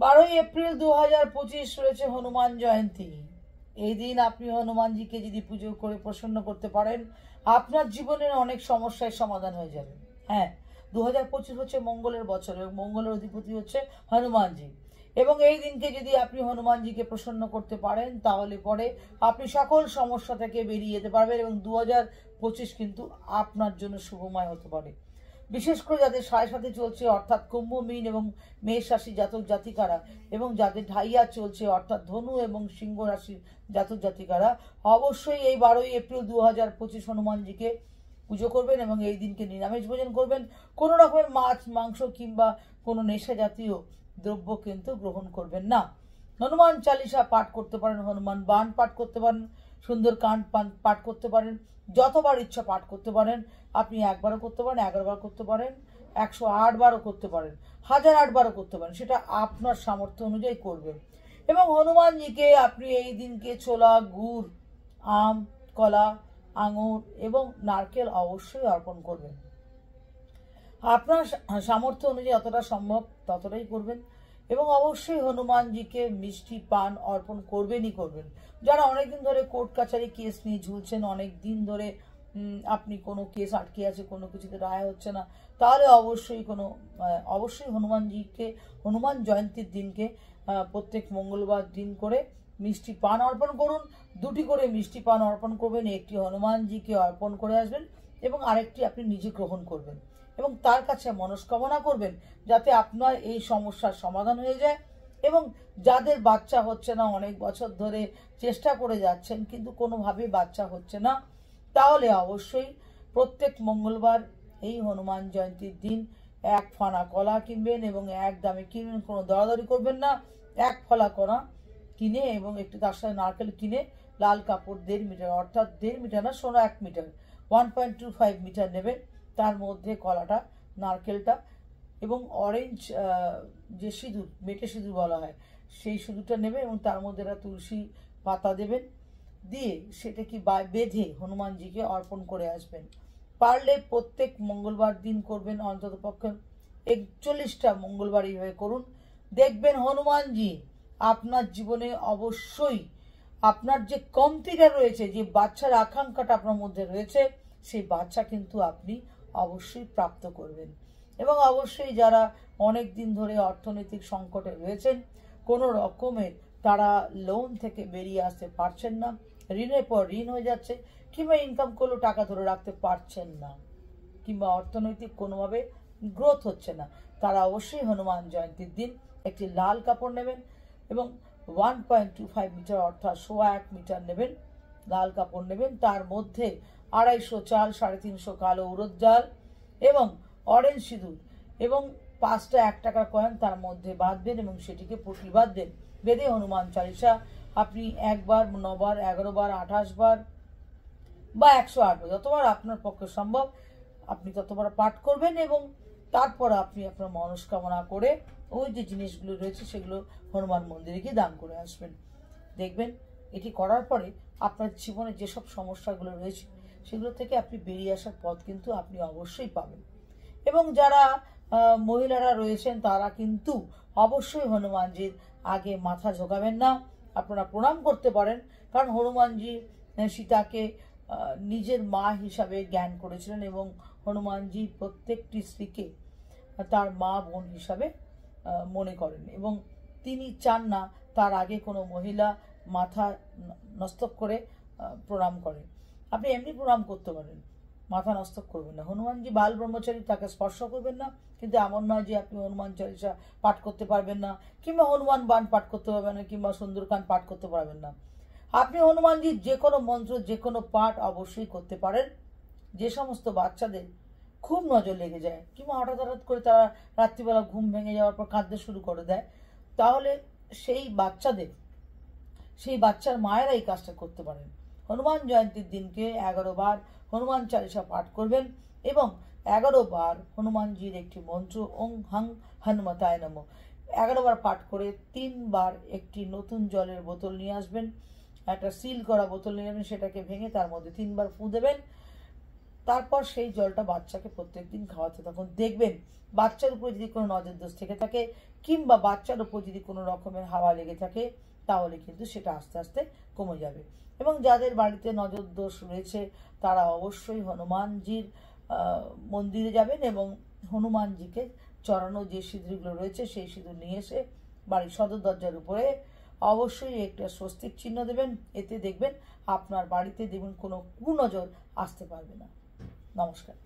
12 April 2025 রয়েছে হনুমান জয়ন্তী। এই দিন আপনি হনুমানজিকে যদি পুজো করে প্রসন্ন করতে পারেন, আপনার জীবনের অনেক সমস্যার সমাধান হয়ে যাবে। হ্যাঁ, 2025 হচ্ছে মঙ্গলের বছর এবং মঙ্গলের অধিপতি হচ্ছে হনুমানজি। এবং এই দিনকে যদি আপনি হনুমানজিকে প্রসন্ন করতে পারেন, তাহলে পরে আপনি সকল সমস্যা থেকে বেরিয়ে যেতে পারবেন এবং 2025 কিন্তু আপনার জন্য শুভময় হতে পারে। বিশেষ করে যাদের 7.5 চলছে অর্থাৎ কুম্ভ, মীন এবং মেষ রাশি জাতক জাতিকারা, এবং যাদের ঢাইয়া চলছে অর্থাৎ ধনু এবং সিংহ রাশির জাতক জাতিকারা, অবশ্যই এই 12 এপ্রিল 2025 হনুমানজিকে পুজো করবেন এবং এই দিনকে নিরামিষ ভোজন করবেন। কোনো রকমের মাছ, মাংস কিংবা কোনো নেশা জাতীয় দ্রব্য কিন্তু গ্রহণ করবেন না। হনুমান চালিসা পাঠ করতে পারেন, হনুমান বাণ পাঠ করতে পারেন, সুন্দরকাণ্ড পাঠ করতে পারেন, যতবার ইচ্ছা পাঠ করতে পারেন। আপনি একবারও করতে পারেন, 11 বার করতে পারেন, 108 বারও করতে পারেন, 1008 বারও করতে পারেন, সেটা আপনার সামর্থ্য অনুযায়ী করবেন। এবং হনুমানজিকে আপনি এই দিনকে ছোলা, গুড়, আম, কলা, আঙুর এবং নারকেল অবশ্যই অর্পণ করবেন। আপনার সামর্থ্য অনুযায়ী যতটা সম্ভব ততটাই করবেন। এবং অবশ্যই হনুমানজিকে মিষ্টি পান অর্পণ করবেনই করবেন। যারা অনেকদিন ধরে কোর্ট কাছারি কেস নিয়ে ঝুলছেন, অনেক দিন ধরে আপনি কোনো কেস আটকে আছে, কোনো কিছুতে রায় হচ্ছে না, তাহলে অবশ্যই হনুমানজিকে হনুমান জয়ন্তীর দিনকে প্রত্যেক মঙ্গলবার দিন করে মিষ্টি পান অর্পণ করুন। 2টি করে মিষ্টি পান অর্পণ করবেন, একটি হনুমানজিকে অর্পণ করে আসবেন এবং আরেকটি আপনি নিজে গ্রহণ করবেন এবং তার কাছে মনস্কামনা করবেন যাতে আপনার এই সমস্যার সমাধান হয়ে যায়। এবং যাদের বাচ্চা হচ্ছে না, অনেক বছর ধরে চেষ্টা করে যাচ্ছেন কিন্তু কোনোভাবেই বাচ্চা হচ্ছে না, তাহলে অবশ্যই প্রত্যেক মঙ্গলবার এই হনুমান জয়ন্তীর দিন 1 ফানা কলা কিনবেন এবং এক দামে কিনবেন, কোনো দরাদরি করবেন না। 1 ফলা কলা কিনে এবং একটু তার সাথে নারকেল কিনে লাল কাপড় 1.5 মিটার, অর্থাৎ 1.5 মিটার না, 1 মিটার, 1.25 মিটার নেবেন। তার মধ্যে কলাটা, নারকেলটা এবং অরেঞ্জ যে সিঁদুর, মেটে সিঁদুর বলা হয়, সেই সিঁদুরটা নেবেন এবং তার মধ্যে একটা তুলসী পাতা দেবেন, দিয়ে সেটা কি বেঁধে হনুমানজিকে অর্পণ করে আসবেন। পারলে প্রত্যেক মঙ্গলবার দিন করবেন, অন্তত পক্ষে 41টা মঙ্গলবার এইভাবে করুন। দেখবেন হনুমানজি আপনার জীবনে অবশ্যই আপনার যে কমতিটা রয়েছে, যে বাচ্চার আকাঙ্ক্ষাটা আপনার মধ্যে রয়েছে, সেই বাচ্চা কিন্তু আপনি অবশ্যই প্রাপ্ত করবেন। এবং অবশ্যই যারা অনেক দিন ধরে অর্থনৈতিক সংকটে রয়েছেন, কোনো রকমের তারা লোন থেকে বেরিয়ে আসতে পারছেন না, ঋণের পর ঋণ হয়ে যাচ্ছে, কিংবা ইনকাম করলেও টাকা ধরে রাখতে পারছেন না, কিংবা অর্থনৈতিক কোনোভাবে গ্রোথ হচ্ছে না, তারা অবশ্যই হনুমান জয়ন্তীর দিন একটি লাল কাপড় নেবেন এবং 1.25 মিটার অর্থাৎ 1 মিটার নেবেন, লাল কাপড় নেবেন, তার মধ্যে 250 চাল, 350 কালো উড়দ ডাল এবং অরেঞ্জ সিঁদুর এবং 5টা 1 টাকার কয়েন তার মধ্যে বাঁধবেন এবং সেটিকে পুঁটলি বাঁধবেন। বেঁধে হনুমান চালিসা আপনি 1 বার, 9 বার, 11 বার, 28 বার বা 108 বার, যতবার আপনার পক্ষে সম্ভব আপনি ততবার পাঠ করবেন এবং তারপর আপনি আপনার মনস্কামনা করে ওই যে জিনিসগুলো রয়েছে সেগুলো হনুমান মন্দিরে গিয়ে দান করে আসবেন। দেখবেন এটি করার পরে আপনার জীবনে যেসব সমস্যাগুলো রয়েছে সেগুলো থেকে আপনি বেরিয়ে আসার পথ কিন্তু আপনি অবশ্যই পাবেন। এবং যারা মহিলারা রয়েছেন তারা কিন্তু অবশ্যই হনুমানজির আগে মাথা ঝোঁকাবেন না, আপনারা প্রণাম করতে পারেন, কারণ হনুমানজি সীতাকে নিজের মা হিসাবে জ্ঞান করেছিলেন এবং হনুমানজি প্রত্যেকটি স্ত্রীকে তার মা বোন হিসাবে মনে করেন এবং তিনি চান না তার আগে কোনো মহিলা মাথা নস্তক করে প্রণাম করেন। আপনি এমনি প্রণাম করতে পারেন, মাথা নস্তক করবেন না। হনুমানজি বাল ব্রহ্মচারী, তাকে স্পর্শ করবেন না, কিন্তু এমন নয় যে আপনি হনুমান চালিসা পাঠ করতে পারবেন না, কিংবা হনুমান বাণ পাঠ করতে পারবেন না, কিংবা সুন্দরকাণ্ড পাঠ করতে পারবেন না। আপনি হনুমানজির যে কোনো মন্ত্র, যে কোনো পাঠ অবশ্যই করতে পারেন। যে সমস্ত বাচ্চাদের খুব নজর লেগে যায় কিংবা হঠাৎ হঠাৎ করে তারা রাত্রিবেলা ঘুম ভেঙে যাওয়ার পর কাঁদতে শুরু করে দেয়, তাহলে সেই বাচ্চার মায়েরা এই কাজটা করতে পারেন। হনুমান জয়ন্তীর দিনকে 11 বার হনুমান চালিসা পাঠ করবেন এবং 11 বার হনুমানজির একটি মন্ত্র ওং হাং হনুমতায় নমঃ 11 বার পাঠ করে 3 বার একটি নতুন জলের বোতল নিয়ে আসবেন, একটা সিল করা বোতল নিয়ে আসবেন, সেটাকে ভেঙে তার মধ্যে 3 বার ফু দেবেন তারপর সেই জলটা বাচ্চাকে প্রত্যেকদিন খাওয়াতে থাকুন। দেখবেন বাচ্চার উপর যদি কোনো নজর দোষ থেকে থাকে কিংবা বাচ্চার উপর যদি কোনো রকমের হাওয়া লেগে থাকে তাহলে কিন্তু সেটা আস্তে আস্তে কমে যাবে। এবং যাদের বাড়িতে নজর দোষ রয়েছে তারা অবশ্যই হনুমানজির মন্দিরে যাবেন এবং হনুমানজিকে চড়ানো যে সিঁদুরগুলো রয়েছে সেই সিঁদুর নিয়ে এসে বাড়ির সদর দরজার উপরে অবশ্যই একটা স্বস্তিক চিহ্ন দেবেন। এতে দেখবেন আপনার বাড়িতে দেখবেন কোনো কুনজর আসতে পারবে না। নমস্কার।